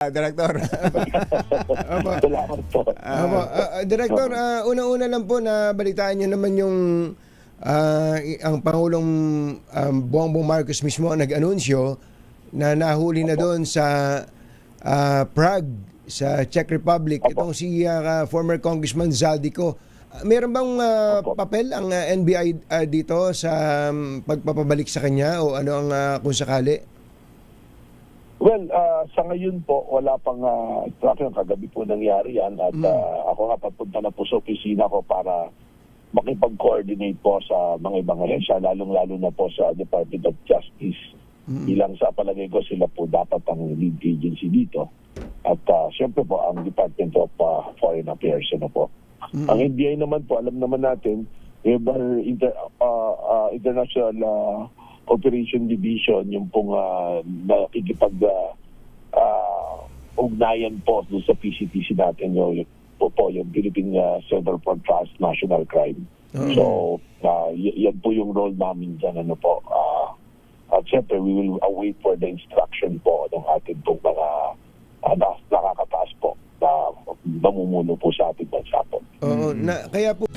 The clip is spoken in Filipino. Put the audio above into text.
Director. Opo. Salamat po. Opo. Director, una-una lang po na balitaan niyo naman yung ang Pangulong Bongbong Marcos mismo ang nag-anunsyo na nahuli na doon sa Prague, sa Czech Republic. Itong si former Congressman Zaldico. Meron bang papel ang NBI dito sa pagpapabalik sa kanya o ano ang kung sakali? Well, sa ngayon po, wala pang instruction. Kagabi po nangyari yan. At ako nga papunta na po sa opisina ko para makipag-coordinate po sa mga ibang ahensya, lalong-lalo na po sa Department of Justice. Ilang sa palagay ko sila po dapat ang lead agency dito. At siyempre po, ang Department of Foreign Affairs na po. Ang NBI naman po, alam naman natin, International Operation Division, yung pong nakikipag-ugnayan po sa PCTC natin, yung Philippine Center for Transnational Crime. So, yan po yung role namin dyan. At siyempre, we will await for the instruction po ng ating pong mga nakakataas po na namumuno po sa ating bansa po. Kaya po